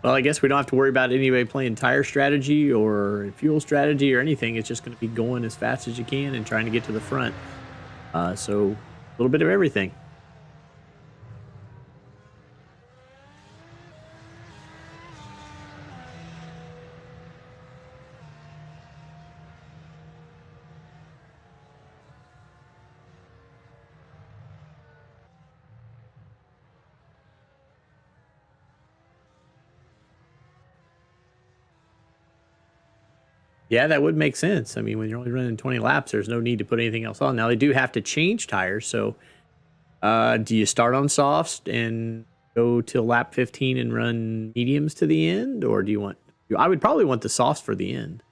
Well, I guess we don't have to worry about anybody playing tire strategy or fuel strategy or anything. It's just going to be going as fast as you can and trying to get to the front. So a little bit of everything. Yeah, that would make sense. I mean, when you're only running 20 laps, there's no need to put anything else on. Now, they do have to change tires. So do you start on softs and go till lap 15 and run mediums to the end? Or do you want... I would probably want the softs for the end.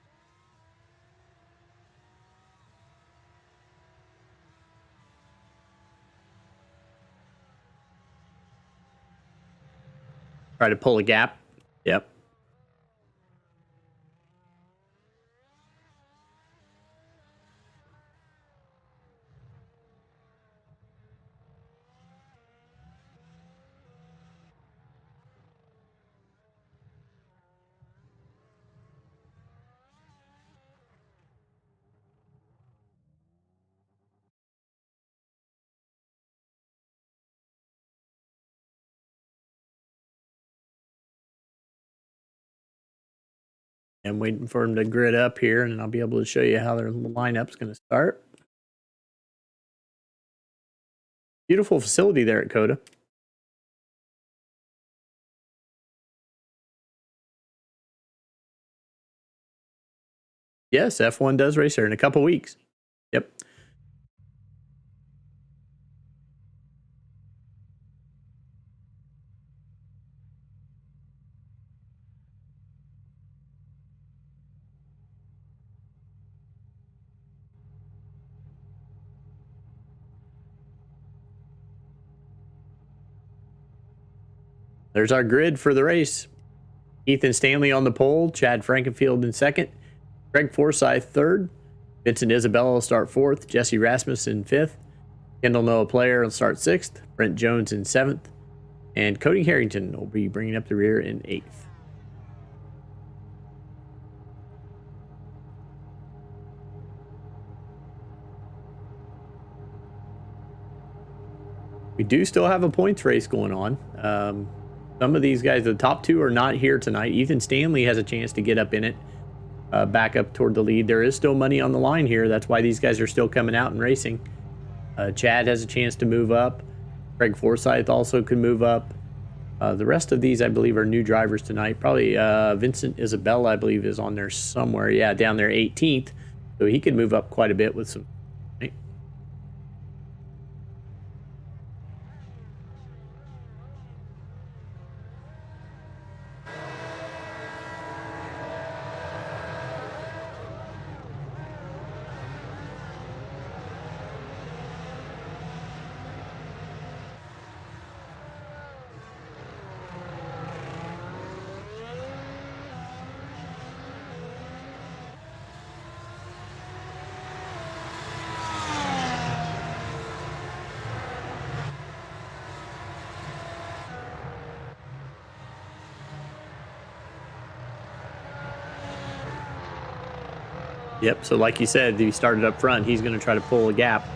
Try to pull a gap. Yep. I'm waiting for them to grid up here, and I'll be able to show you how their lineup's going to start. Beautiful facility there at COTA. Yes, F1 does race there in a couple weeks. Yep. There's our grid for the race. Ethan Stanley on the pole, Chad Frankenfield in second, Greg Forsyth third, Vincent Isabella will start fourth, Jesse Rasmussen fifth, Kendall Noah Player will start sixth, Brent Jones in seventh, and Cody Harrington will be bringing up the rear in eighth. We do still have a points race going on. Some of these guys, the top two, are not here tonight. Ethan Stanley has a chance to get up in it, back up toward the lead. There is still money on the line here. That's why these guys are still coming out and racing. Chad has a chance to move up. Greg Forsyth also could move up. The rest of these, I believe, are new drivers tonight. Probably Vincent Isabella, I believe, is on there somewhere. Yeah, down there 18th. So he could move up quite a bit with some... Right? Yep, so like you said, he started up front. He's going to try to pull a gap.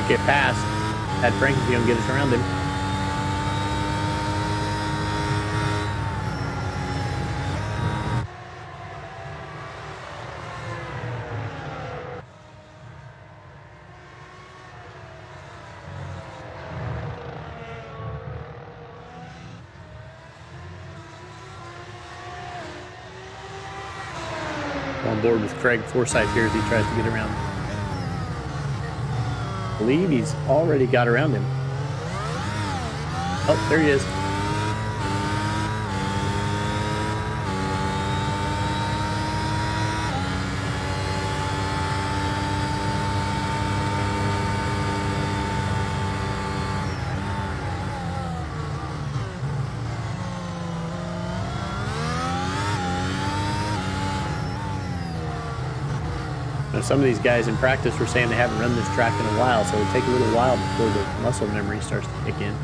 get past. That Frank's going to get us around him. On board with Craig Forsyth here as he tries to get around. I believe he's already got around him. Oh, there he is. Now, some of these guys in practice were saying they haven't run this track in a while, so it'll take a little while before the muscle memory starts to kick in.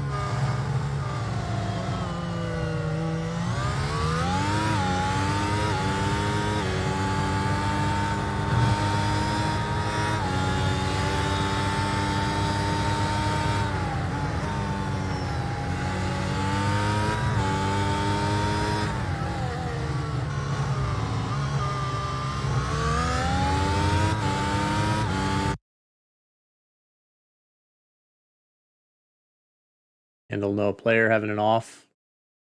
And they'll know a player having an off,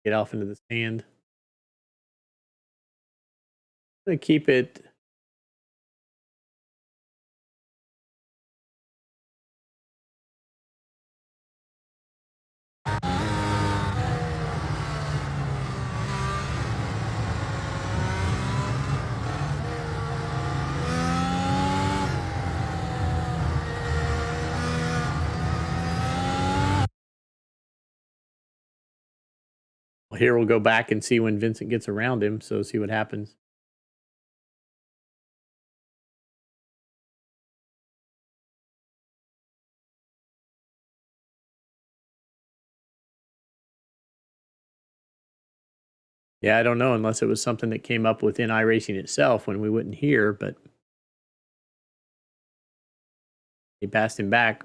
get off into the stand. I'm going to keep it. Here we'll go back and see when Vincent gets around him, so see what happens. Yeah, I don't know unless it was something that came up within iRacing itself when we wouldn't hear, but he passed him back.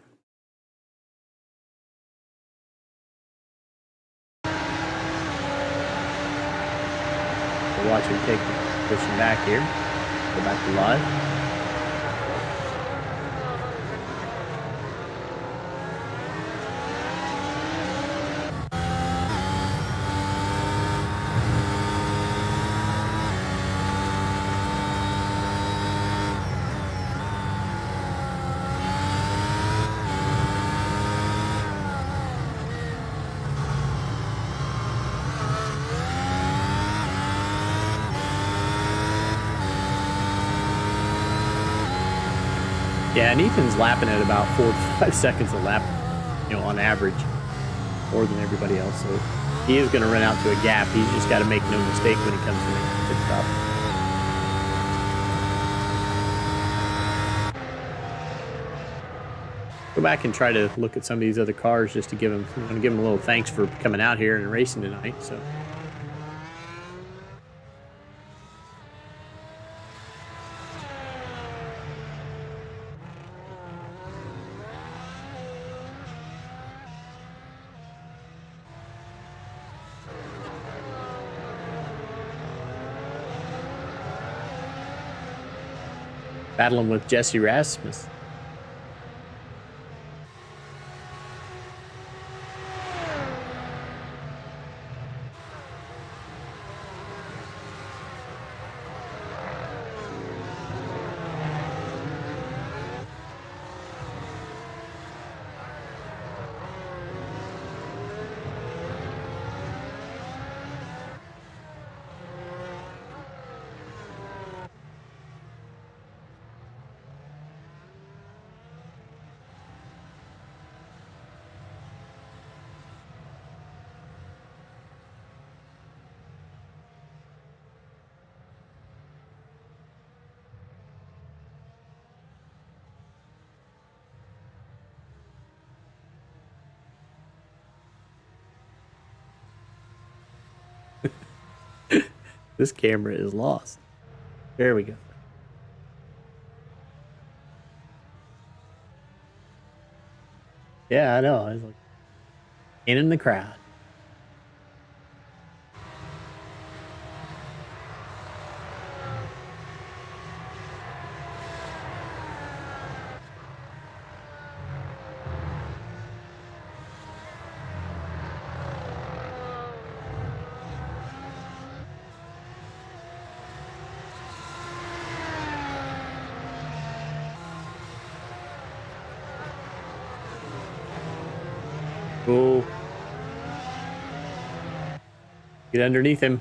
We'll watch him take the position back here. Go back to live. Yeah, and Ethan's lapping at about 4 to 5 seconds a lap, on average, more than everybody else. So he is going to run out to a gap. He's just got to make no mistake when he comes to make the pit stop. Go back and try to look at some of these other cars just to give them, a little thanks for coming out here and racing tonight. So. Battling with Jesse Rasmus. This camera is lost. There we go. All Yeah, I know. I was like, in the crowd. Cool. Get underneath him.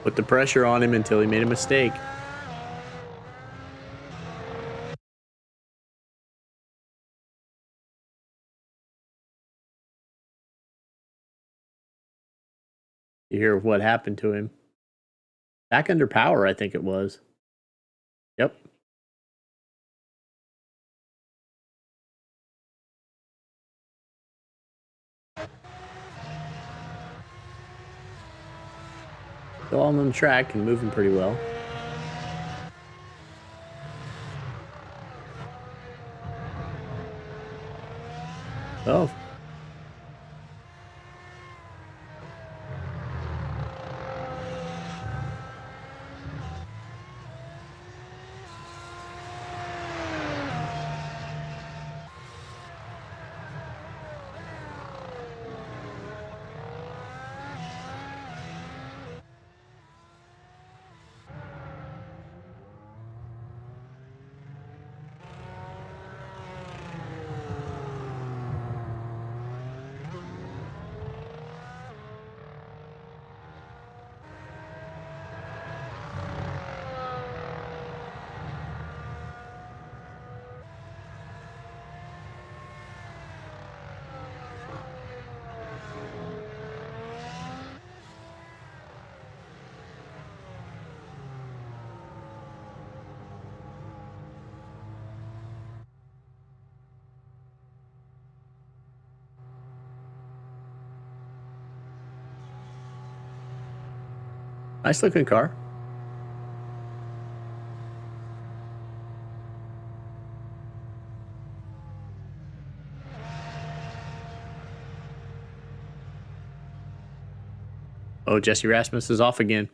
Put the pressure on him until he made a mistake. You hear what happened to him. Back under power, I think it was. Yep. Still on the track and moving pretty well. Oh. Nice looking car. Oh, Jesse Rasmus is off again.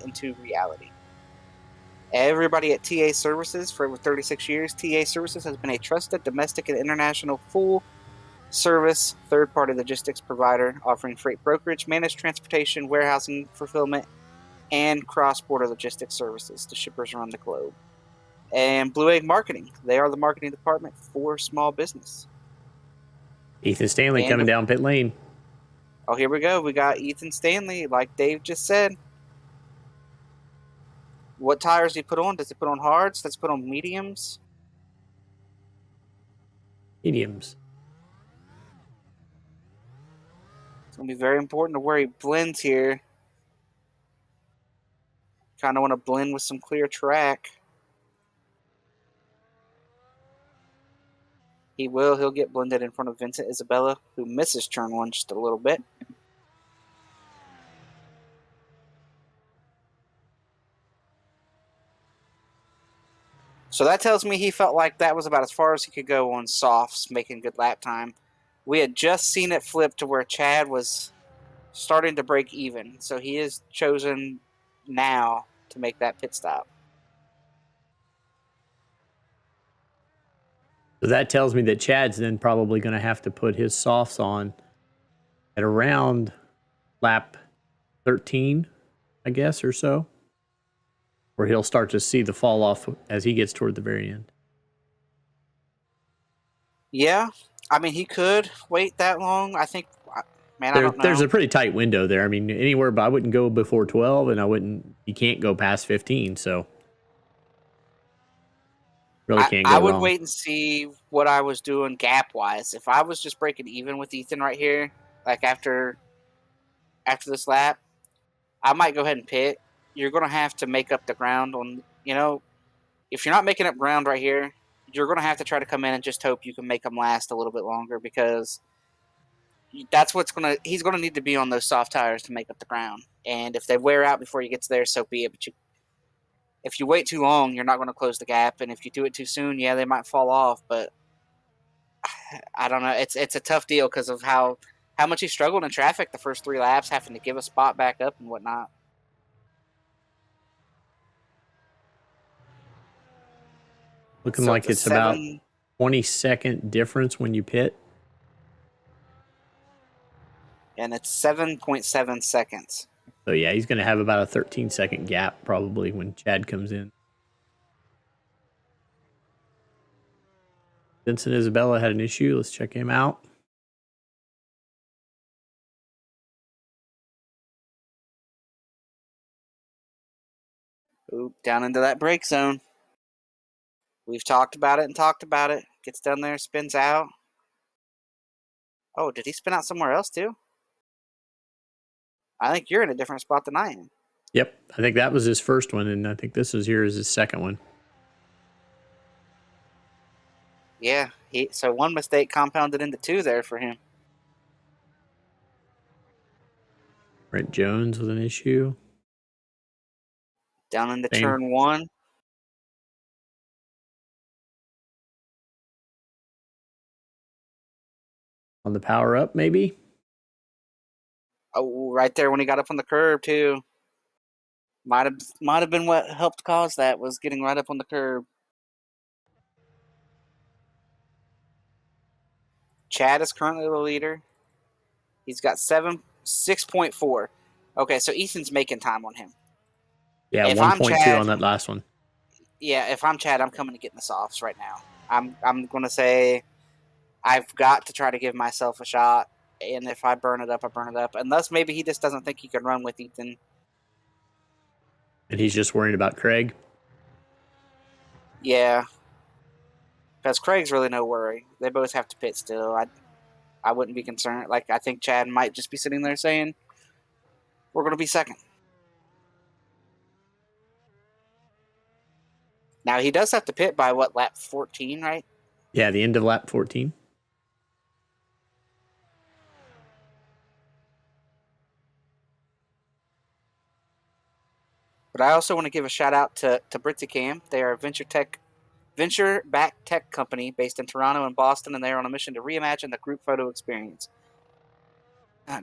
Into reality. Everybody at TA Services, for over 36 years, TA Services has been a trusted domestic and international full-service third-party logistics provider offering freight brokerage, managed transportation, warehousing, fulfillment, and cross-border logistics services to shippers around the globe. And Blue Egg Marketing, they are the marketing department for small business. Ethan Stanley And coming down pit lane. Oh, here we go. We got Ethan Stanley, like Dave just said. What tires do he put on? Does he put on hards? Does he put on mediums? Mediums. It's going to be very important to where he blends here. Kind of want to blend with some clear track. He will. He'll get blended in front of Vincent Isabella, who misses turn 1 just a little bit. So that tells me he felt like that was about as far as he could go on softs, making good lap time. We had just seen it flip to where Chad was starting to break even. So he is chosen now to make that pit stop. So that tells me that Chad's then probably going to have to put his softs on at around lap 13, I guess, or so. Where he'll start to see the fall off as he gets toward the very end. Yeah, I mean, he could wait that long. I think, man, I don't know. There's a pretty tight window there. I mean, anywhere, but I wouldn't go before 12, and you can't go past 15, so really can't go I would wrong. wait and see what I was doing gap-wise. If I was just breaking even with Ethan right here, like after this lap, I might go ahead and pit. You're going to have to make up the ground on, if you're not making up ground right here, you're going to have to try to come in and just hope you can make them last a little bit longer, because that's he's going to need to be on those soft tires to make up the ground. And if they wear out before he gets there, so be it. But if you wait too long, you're not going to close the gap. And if you do it too soon, yeah, they might fall off. But I don't know. It's a tough deal because of how much he struggled in traffic the first 3 laps, having to give a spot back up and whatnot. Looking like it's about 20-second difference when you pit. And it's 7.7 seconds. So yeah, he's going to have about a 13-second gap probably when Chad comes in. Vincent Isabella had an issue. Let's check him out. Oop, down into that brake zone. We've talked about it and talked about it. Gets down there, spins out. Oh, did he spin out somewhere else too? I think you're in a different spot than I am. Yep, I think that was his first one, and I think this is his second one. Yeah, so one mistake compounded into 2 there for him. Brent Jones with an issue. Down into turn 1. On the power up, maybe? Oh, right there when he got up on the curb, too. Might have been what helped cause that, was getting right up on the curb. Chad is currently the leader. He's got 6.4. Okay, so Ethan's making time on him. Yeah, 1.2 on that last one. Yeah, if I'm Chad, I'm coming to get in the softs right now. I'm going to say I've got to try to give myself a shot, and if I burn it up, I burn it up. Unless maybe he just doesn't think he can run with Ethan. And he's just worried about Craig? Yeah. Because Craig's really no worry. They both have to pit still. I wouldn't be concerned. Like, I think Chad might just be sitting there saying, we're going to be second. Now, he does have to pit by, lap 14, right? Yeah, the end of lap 14. But I also want to give a shout out to Brixi Cam. They are a venture-backed tech company based in Toronto and Boston, and they are on a mission to reimagine the group photo experience.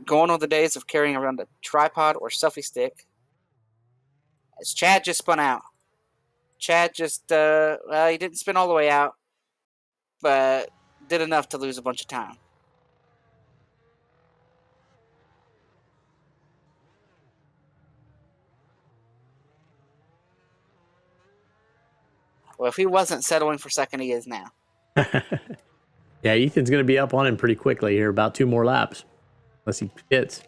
Going on the days of carrying around a tripod or selfie stick. As Chad just spun out. Chad just, he didn't spin all the way out, but did enough to lose a bunch of time. Well, if he wasn't settling for second, he is now. Yeah, Ethan's going to be up on him pretty quickly here, about 2 more laps, unless he pits.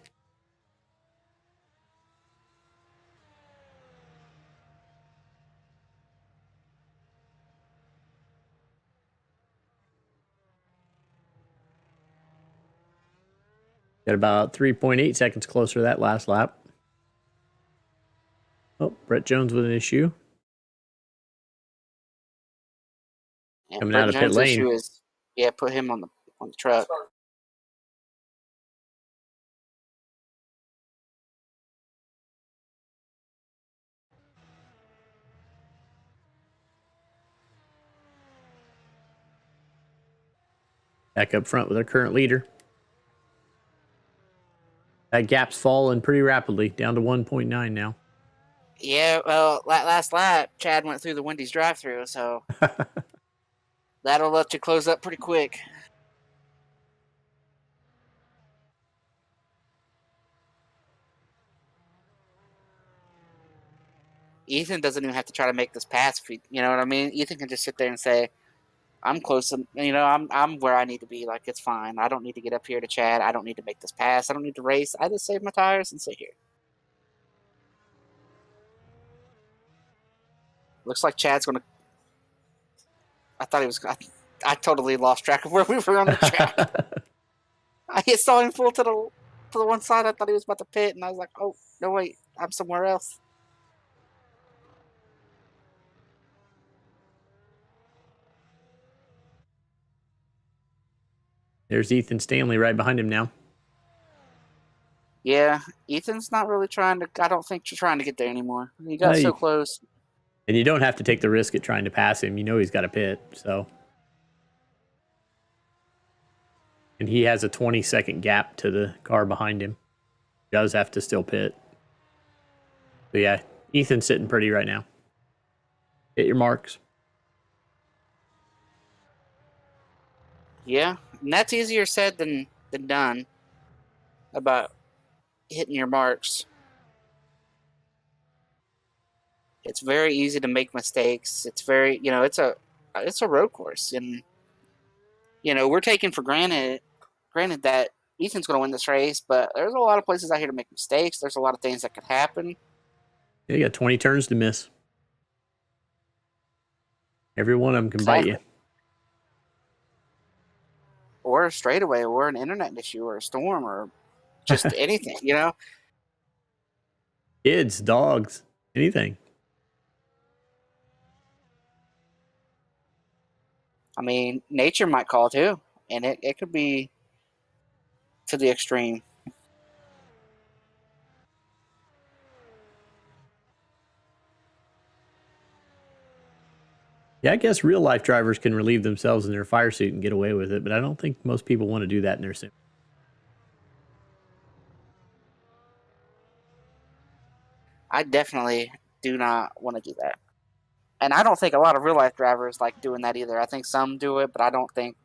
Got about 3.8 seconds closer to that last lap. Oh, Brett Jones with an issue. And Coming Brett out of Jones' pit lane. issue is Yeah, put him on the truck. Back up front with our current leader. That gap's fallen pretty rapidly, down to 1.9 now. Yeah, well, last lap, Chad went through the Wendy's drive-thru, so that'll let you close up pretty quick. Ethan doesn't even have to try to make this pass. If you know what I mean? Ethan can just sit there and say, I'm close. I'm where I need to be. Like, it's fine. I don't need to get up here to Chad. I don't need to make this pass. I don't need to race. I just save my tires and sit here. Looks like Chad's going to... I thought he was... I totally lost track of where we were on the track. I saw him pull to the one side. I thought he was about to pit, and I was like, oh, no, wait. I'm somewhere else. There's Ethan Stanley right behind him now. Yeah, Ethan's not really trying to... I don't think you're trying to get there anymore. He got so close. And you don't have to take the risk at trying to pass him. You know he's got a pit, so... And he has a 20-second gap to the car behind him. He does have to still pit. So yeah, Ethan's sitting pretty right now. Hit your marks. Yeah, and that's easier said than done about hitting your marks. It's very easy to make mistakes. It's very, it's a road course, and we're taking for granted that Ethan's going to win this race, but there's a lot of places out here to make mistakes. There's a lot of things that could happen. Yeah, you got 20 turns to miss. Every one of them can bite you. Or a straightaway, or an internet issue, or a storm, or just anything, Kids, dogs, anything. I mean, nature might call too, and it could be to the extreme. Yeah, I guess real life drivers can relieve themselves in their fire suit and get away with it, but I don't think most people want to do that in their sim. I definitely do not want to do that. And I don't think a lot of real life drivers like doing that either. I think some do it, but I think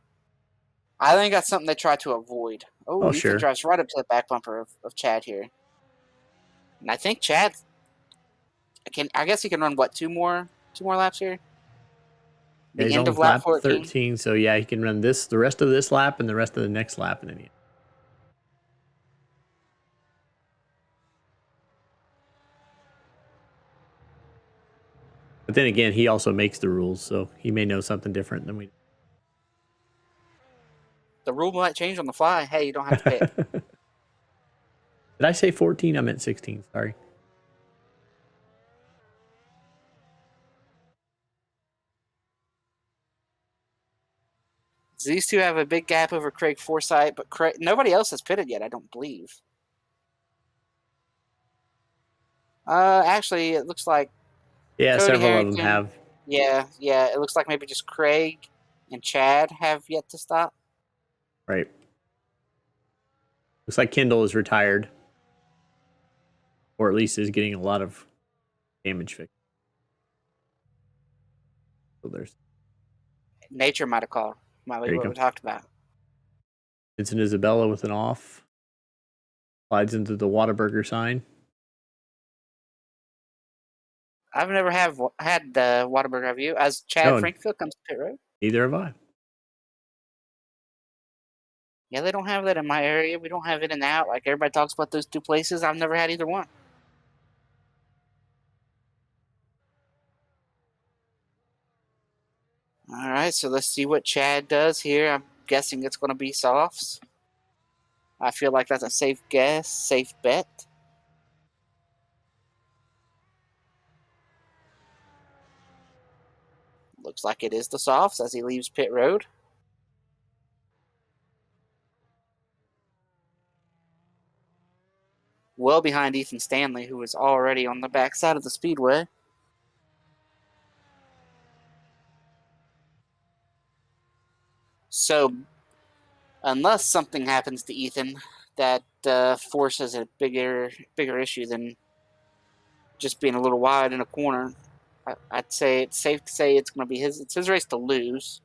that's something they try to avoid. Oh, Ethan sure. drives right up to the back bumper of Chad here. And I think Chad I guess he can run two more laps here? The end of lap 13, so yeah, he can run the rest of this lap and the rest of the next lap in the end. But then again, he also makes the rules, so he may know something different than we do. The rule might change on the fly. Hey, you don't have to pit. Did I say 14? I meant 16. Sorry. These two have a big gap over Craig Forsyth, but nobody else has pitted yet, I don't believe. Actually, it looks like Yeah, Cody several Harrington, of them have. Yeah. It looks like maybe just Craig and Chad have yet to stop. Right. Looks like Kendall is retired. Or at least is getting a lot of damage fixed. So there's... Nature might have called. Might be what we talked about. It's an Isabella with an off. Slides into the Whataburger sign. I've never had the Whataburger, have you? As Chad Frankfield comes to pit road? Neither have I. Yeah, they don't have that in my area. We don't have it in the out. Like, everybody talks about those two places. I've never had either one. All right, so let's see what Chad does here. I'm guessing it's going to be softs. I feel like that's a safe guess, safe bet. Looks like it is the softs as he leaves pit road. well behind Ethan Stanley, who was already on the backside of the speedway. So, unless something happens to Ethan that forces a bigger issue than just being a little wide in a corner, I'd say it's safe to say it's going to be his race to lose.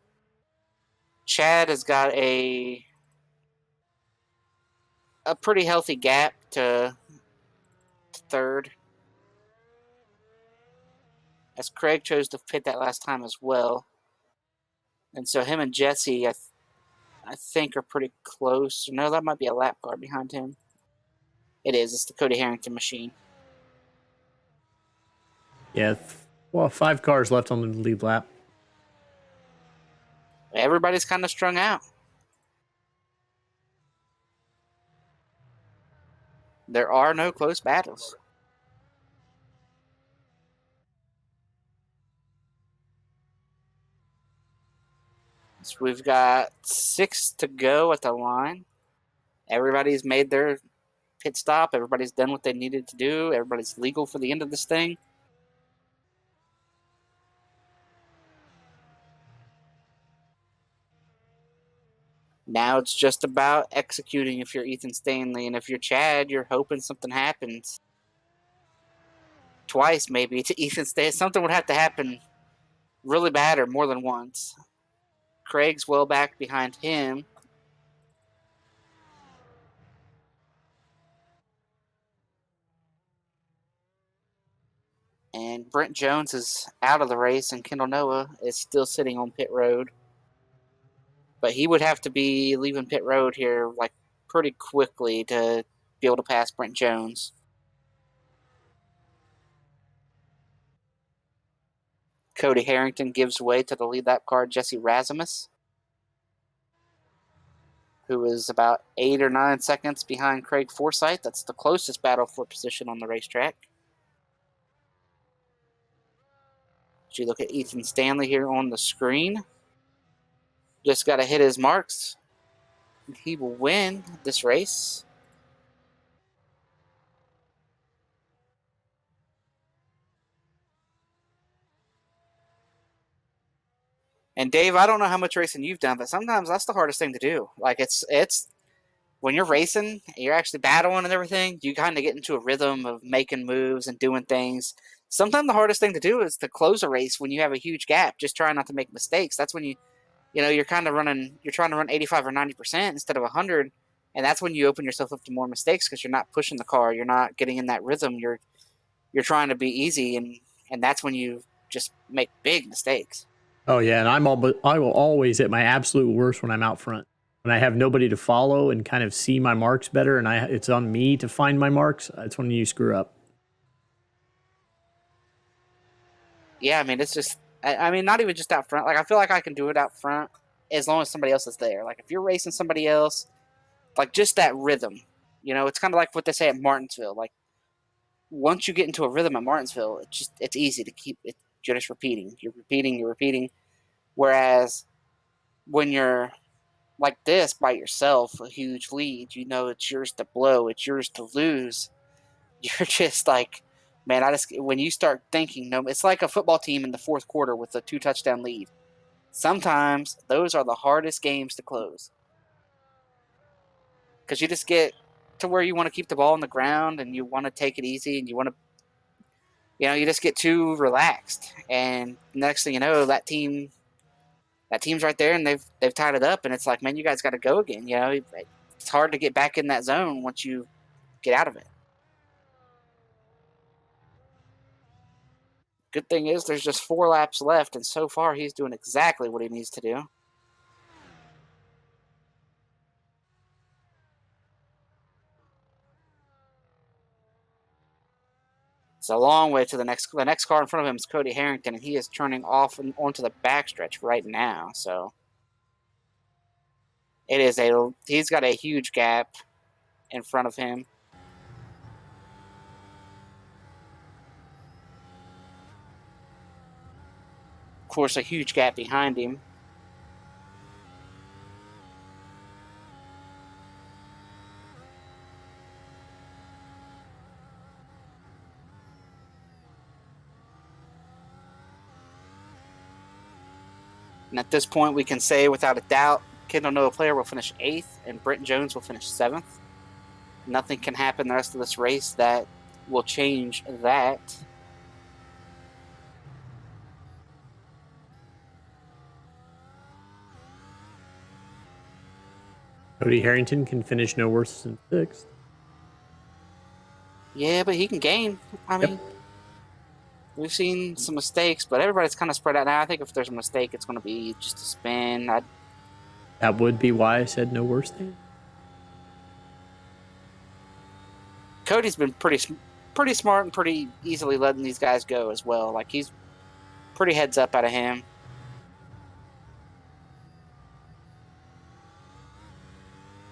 Chad has got a pretty healthy gap to third, as Craig chose to pit that last time as well. And so him and Jesse, I think, are pretty close. No, that might be a lap car behind him. It is. It's the Cody Harrington machine. Yeah, well, 5 cars left on the lead lap. Everybody's kind of strung out. There are no close battles. So we've got 6 to go at the line. Everybody's made their pit stop. Everybody's done what they needed to do. Everybody's legal for the end of this thing. Now it's just about executing if you're Ethan Stanley. And if you're Chad, you're hoping something happens. Twice, maybe, to Ethan Stanley. Something would have to happen really bad or more than once. Craig's well back behind him. And Brent Jones is out of the race, and Kendall Noah is still sitting on pit road. But he would have to be leaving pit road here like pretty quickly to be able to pass Brent Jones. Cody Harrington gives way to the lead lap car, Jesse Razimus, who is about 8 or 9 seconds behind Craig Forsyth. That's the closest battle for position on the racetrack. As you look at Ethan Stanley here on the screen, just got to hit his marks. He will win this race. And Dave, I don't know how much racing you've done, but sometimes that's the hardest thing to do. Like it's when you're racing, you're actually battling and everything, you kind of get into a rhythm of making moves and doing things. Sometimes the hardest thing to do is to close a race when you have a huge gap. Just try not to make mistakes. That's when you're kind of you're trying to run 85 or 90% instead of 100. And that's when you open yourself up to more mistakes because you're not pushing the car. You're not getting in that rhythm. You're trying to be easy. And that's when you just make big mistakes. Oh yeah, and I will always at my absolute worst when I'm out front. When I have nobody to follow and kind of see my marks better, and it's on me to find my marks. That's when you screw up. Yeah, I mean, it's just, I mean, not even just out front. Like, I feel like I can do it out front as long as somebody else is there. Like, if you're racing somebody else, like, just that rhythm. It's kind of like what they say at Martinsville. Like, once you get into a rhythm at Martinsville, it's easy to keep it. You're just repeating. You're repeating. Whereas when you're like this by yourself, a huge lead, it's yours to blow, it's yours to lose. You're just like, man, when you start thinking, no, it's like a football team in the fourth quarter with a 2-touchdown lead. Sometimes those are the hardest games to close because you just get to where you want to keep the ball on the ground and you want to take it easy and you want to, you just get too relaxed. And next thing you know, that team's right there and they've tied it up and it's like, man, you guys got to go again. It's hard to get back in that zone once you get out of it. Good thing is there's just 4 laps left, and so far he's doing exactly what he needs to do. It's a long way to the next car in front of him is Cody Harrington, and he is turning off and onto the backstretch right now. So he's got a huge gap in front of him. Of course, a huge gap behind him. And at this point, we can say without a doubt, Kendall Noah Player will finish 8th and Britton Jones will finish 7th. Nothing can happen the rest of this race that will change that. Cody Harrington can finish no worse than 6th. Yeah, but he can gain. I mean, we've seen some mistakes, but everybody's kind of spread out now. I think if there's a mistake, it's going to be just a spin. That would be why I said no worse than. Cody's been pretty smart and pretty easily letting these guys go as well. Like, he's pretty heads up out of him.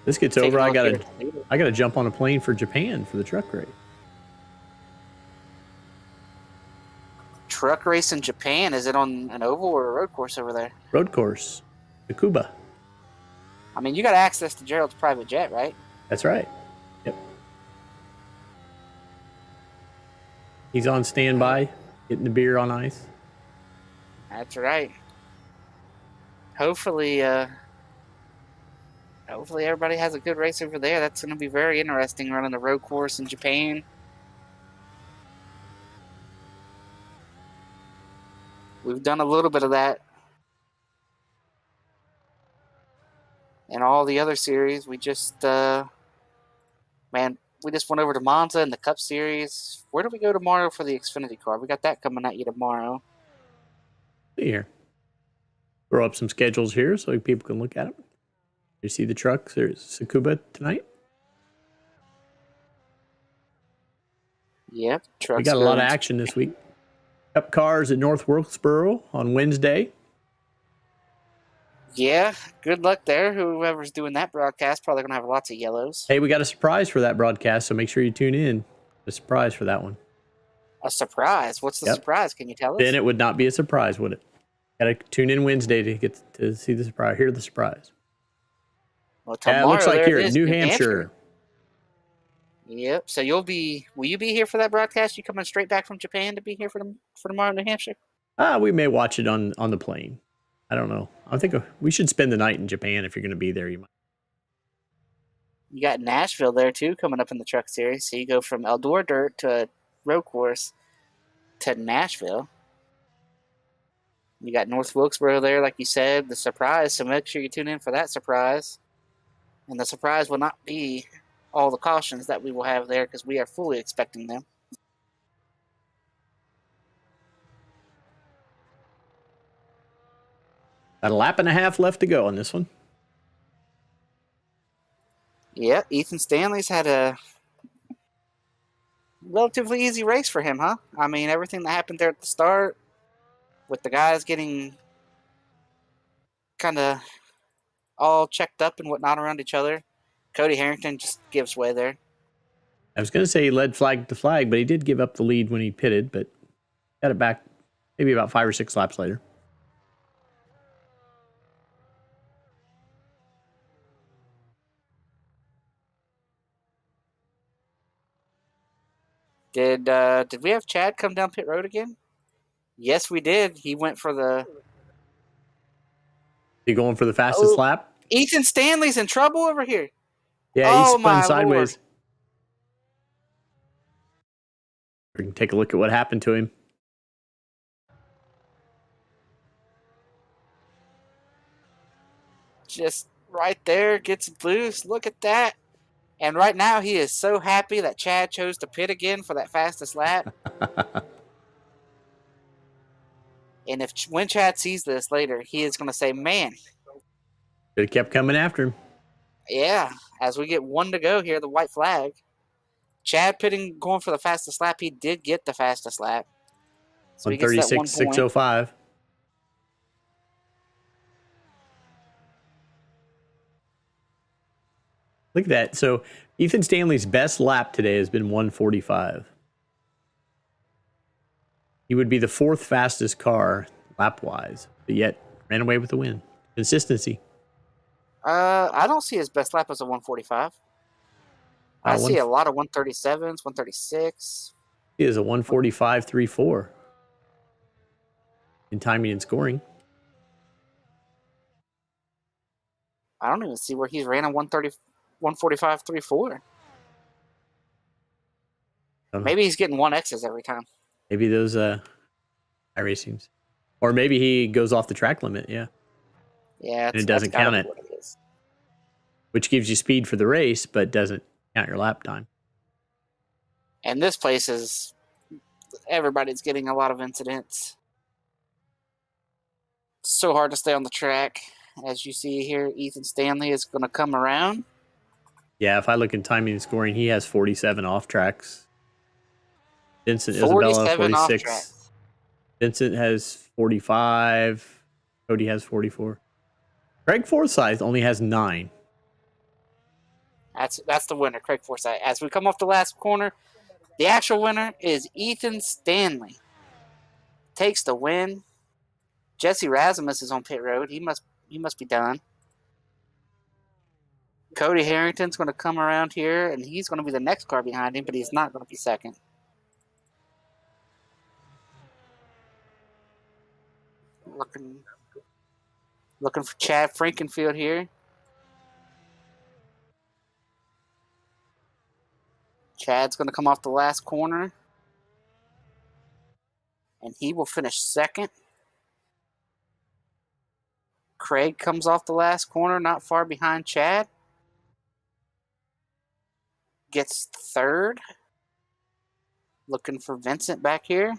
This gets over. I gotta jump on a plane for Japan for the truck race. Truck race in Japan? Is it on an oval or a road course over there? Road course, Tsukuba. I mean, you got access to Gerald's private jet, right? That's right. Yep. He's on standby, getting the beer on ice. That's right. Hopefully everybody has a good race over there. That's going to be very interesting, running the road course in Japan. We've done a little bit of that in all the other series. We just, we just went over to Monza in the Cup Series. Where do we go tomorrow for the Xfinity car? We got that coming at you tomorrow. Here. Throw up some schedules here so people can look at them. You see the trucks? There's Tsukuba tonight. Yep. We got a lot of action this week. Cup cars at North Wilkesboro on Wednesday. Yeah, good luck there. Whoever's doing that broadcast probably going to have lots of yellows. Hey, we got a surprise for that broadcast, so make sure you tune in. A surprise for that one. A surprise? What's the surprise? Can you tell us? Then it would not be a surprise, would it? Got to tune in Wednesday to get to see the surprise. Hear the surprise. Well, tomorrow, it looks like here in New Hampshire. Yep. So will you be here for that broadcast? You coming straight back from Japan to be here for tomorrow in New Hampshire? We may watch it on the plane. I don't know. I think we should spend the night in Japan if you're going to be there. You might. You got Nashville there too coming up in the truck series. So you go from Eldora Dirt to a road course to Nashville. You got North Wilkesboro there, like you said, the surprise. So make sure you tune in for that surprise. And the surprise will not be all the cautions that we will have there because we are fully expecting them. Got a lap and a half left to go on this one. Yeah, Ethan Stanley's had a relatively easy race for him, huh? I mean, everything that happened there at the start with the guys getting kind of all checked up and whatnot around each other. Cody Harrington just gives way there. I was going to say he led flag to flag, but he did give up the lead when he pitted, but got it back maybe about 5 or 6 laps later. Did we have Chad come down pit road again? Yes, we did. He went for the... He going for the fastest lap? Ethan Stanley's in trouble over here. Yeah, he spun sideways. Lord. We can take a look at what happened to him. Just right there, gets loose. Look at that. And right now, he is so happy that Chad chose to pit again for that fastest lap. And when Chad sees this later, he is going to say, man. Should have kept coming after him. Yeah, as we get 1 to go here, the white flag. Chad pitting, going for the fastest lap. He did get the fastest lap. So 136.605. Look at that. So Ethan Stanley's best lap today has been 145. He would be the 4th fastest car lap-wise, but yet ran away with the win. Consistency. I don't see his best lap as a 145. I see a lot of 137s, 136. He is a 145.34 in timing and scoring. don't even see where he's ran a 145.34. Maybe he's getting 1Xs every time. Maybe those iRacings. Or maybe he goes off the track limit, yeah. Yeah, and it doesn't count it. What it is. Which gives you speed for the race, but doesn't count your lap time. And this place is, everybody's getting a lot of incidents. It's so hard to stay on the track. As you see here, Ethan Stanley is going to come around. Yeah, if I look in timing and scoring, he has 47 off tracks. Vincent Isabella, 46. Vincent has 45. Cody has 44. Craig Forsyth only has 9. That's the winner, Craig Forsyth. As we come off the last corner, the actual winner is Ethan Stanley. Takes the win. Jesse Rasmus is on pit road. He must be done. Cody Harrington's going to come around here, and he's going to be the next car behind him, but he's not going to be second. Looking for Chad Frankenfield here. Chad's going to come off the last corner, and he will finish second. Craig comes off the last corner, not far behind Chad. Gets third. Looking for Vincent back here.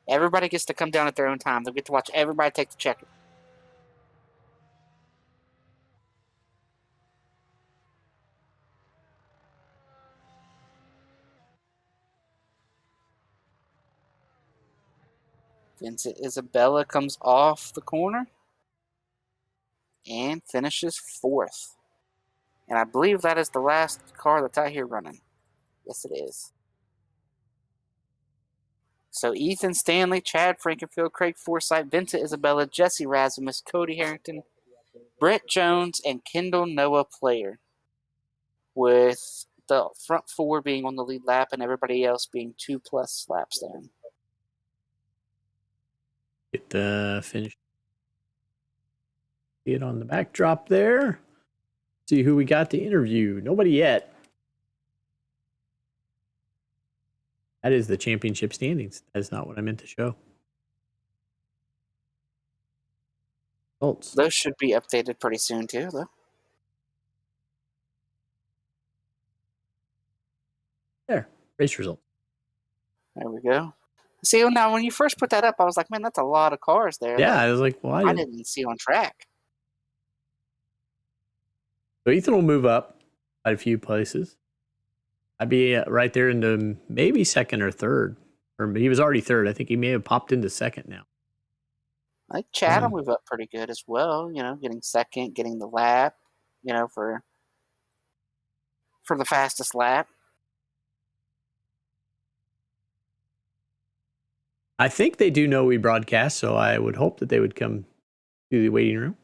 Everybody gets to come down at their own time. They'll get to watch everybody take the checker. Vincent Isabella comes off the corner and finishes fourth. And I believe that is the last car that's out here running. Yes, it is. So Ethan Stanley, Chad Frankenfield, Craig Forsyth, Vincent Isabella, Jesse Rasmus, Cody Harrington, Brett Jones, and Kendall Noah Player. With the front four being on the lead lap and everybody else being 2+ laps down. Get the finish. See it on the backdrop there. See who we got to interview. Nobody yet. That is the championship standings. That is not what I meant to show. Results. Those should be updated pretty soon too, though. There. Race results. There we go. See, now when you first put that up, I was like, man, that's a lot of cars there. Yeah, I was like, why? I didn't see on track. So Ethan will move up quite a few places. I'd be right there into maybe second or third. Or he was already third. I think he may have popped into second now. I think Chad will move up pretty good as well. You know, getting second, getting the lap, you know, for the fastest lap. I think they do know we broadcast, so I would hope that they would come to the waiting room.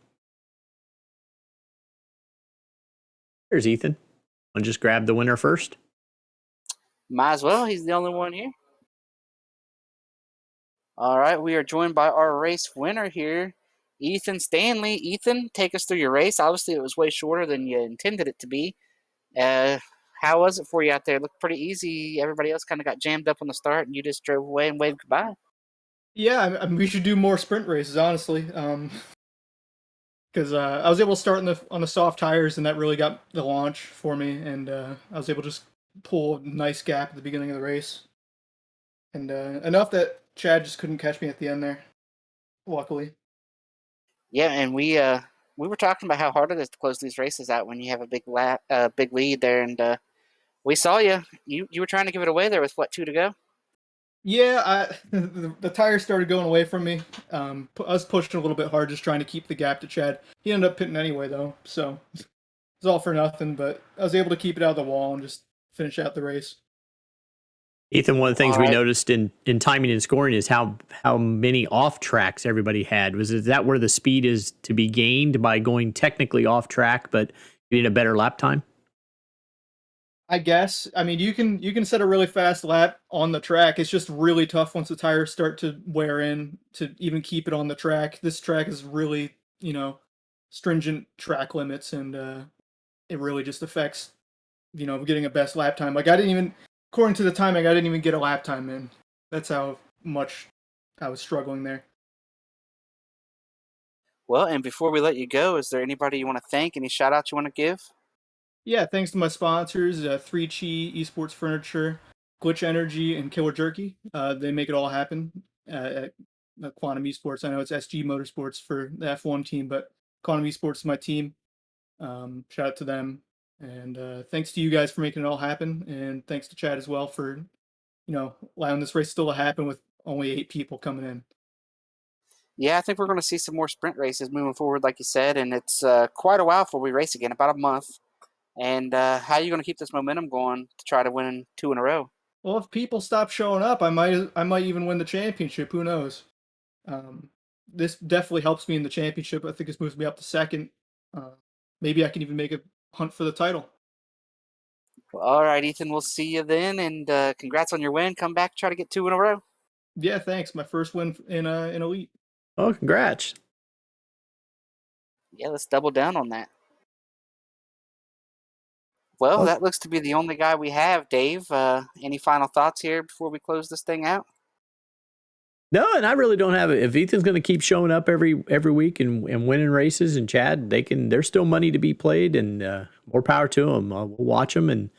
There's Ethan. I'll just grab the winner first. Might as well. He's the only one here. All right, we are joined by our race winner here, Ethan Stanley. Ethan, take us through your race. Obviously, it was way shorter than you intended it to be. How was it for you out there? It looked pretty easy. Everybody else kind of got jammed up on the start, and you just drove away and waved goodbye. Yeah, I mean, we should do more sprint races, honestly. Because I was able to start on the soft tires, and that really got the launch for me. And I was able to just pull a nice gap at the beginning of the race, and enough that Chad just couldn't catch me at the end there. Luckily. Yeah, and we were talking about how hard it is to close these races out when you have a big lead there, and we saw you. You were trying to give it away there with 2 to go. Yeah, the tires started going away from me. I was pushing a little bit hard, just trying to keep the gap to Chad. He ended up pitting anyway, though, so it was all for nothing. But I was able to keep it out of the wall and just finish out the race. Ethan, one of the things we noticed in timing and scoring is how many off tracks everybody had. Is that where the speed is to be gained by going technically off track, but getting a better lap time? I guess. I mean, you can set a really fast lap on the track. It's just really tough once the tires start to wear in to even keep it on the track. This track is really, stringent track limits, and it really just affects, getting a best lap time. Like I didn't even, according to the timing, I didn't even get a lap time in. That's how much I was struggling there. Well, and before we let you go, is there anybody you want to thank? Any shout outs you want to give? Yeah, thanks to my sponsors, 3Chi Esports Furniture, Glitch Energy, and Killer Jerky. They make it all happen at Quantum Esports. I know it's SG Motorsports for the F1 team, but Quantum Esports is my team. Shout out to them. And thanks to you guys for making it all happen. And thanks to Chad as well for, allowing this race still to happen with only 8 people coming in. Yeah, I think we're going to see some more sprint races moving forward, like you said, and it's quite a while before we race again, about a month. And how are you going to keep this momentum going to try to win 2 in a row? Well, if people stop showing up, I might even win the championship. Who knows? This definitely helps me in the championship. I think this moves me up to second. Maybe I can even make a hunt for the title. Well, all right, Ethan, we'll see you then, and congrats on your win. Come back, try to get 2 in a row. Yeah, thanks. My first win in Elite. Oh, congrats. Yeah, let's double down on that. Well, that looks to be the only guy we have, Dave. Any final thoughts here before we close this thing out? No, and I really don't have it. If Ethan's going to keep showing up every week and winning races, and Chad, there's still money to be played, and more power to them. We'll watch them and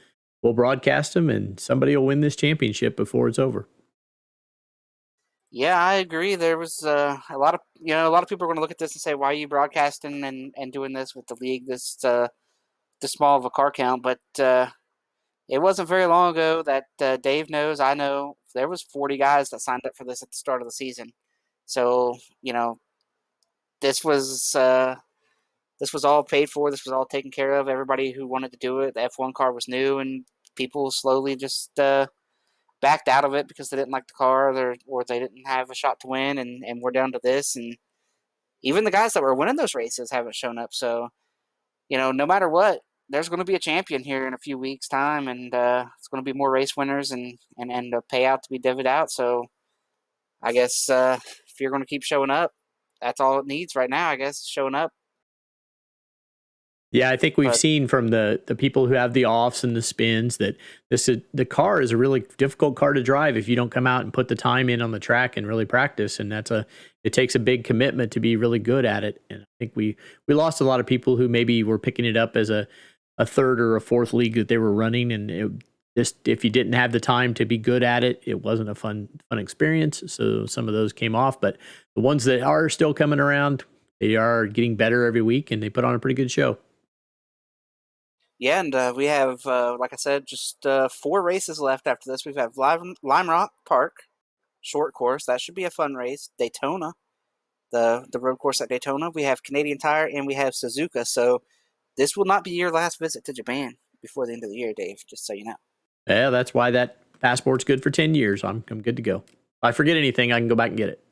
we'll broadcast them, and somebody will win this championship before it's over. Yeah, I agree. There was a lot of people are going to look at this and say, "Why are you broadcasting and doing this with the league this small of a car count?" But it wasn't very long ago that Dave knows, I know, there was 40 guys that signed up for this at the start of the season. So this was all paid for. This was all taken care of. Everybody who wanted to do it, the F1 car was new, and people slowly just backed out of it because they didn't like the car or they didn't have a shot to win, and we're down to this. And even the guys that were winning those races haven't shown up. So, no matter what, there's going to be a champion here in a few weeks' time, and it's going to be more race winners and a payout to be divvied out. So I guess if you're going to keep showing up, that's all it needs right now, I guess, showing up. Yeah, I think we've seen from the people who have the offs and the spins that the car is a really difficult car to drive if you don't come out and put the time in on the track and really practice. And it takes a big commitment to be really good at it. And I think we lost a lot of people who maybe were picking it up as a third or a fourth league that they were running, and if you didn't have the time to be good at it, it wasn't a fun experience. So some of those came off, but the ones that are still coming around, they are getting better every week, and they put on a pretty good show. Yeah, and we have, like I said, just 4 races left after this. We have Lime Rock Park, short course. That should be a fun race. Daytona, the road course at Daytona. We have Canadian Tire, and we have Suzuka. So this will not be your last visit to Japan before the end of the year, Dave, just so you know. Yeah, that's why that passport's good for 10 years. I'm good to go. If I forget anything, I can go back and get it.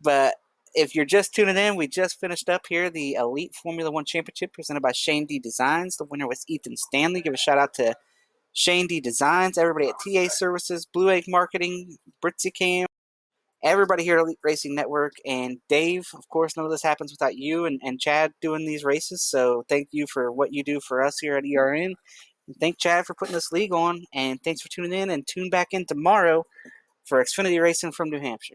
But if you're just tuning in, we just finished up here the Elite Formula One Championship presented by Shane D Designs. The winner was Ethan Stanley. Give a shout out to Shane D Designs, everybody at TA Services, Blue Egg Marketing, Brixi Cam, everybody here at Elite Racing Network, and Dave. Of course, none of this happens without you and Chad doing these races. So thank you for what you do for us here at ERN. And thank Chad for putting this league on. And thanks for tuning in, and tune back in tomorrow for Xfinity Racing from New Hampshire.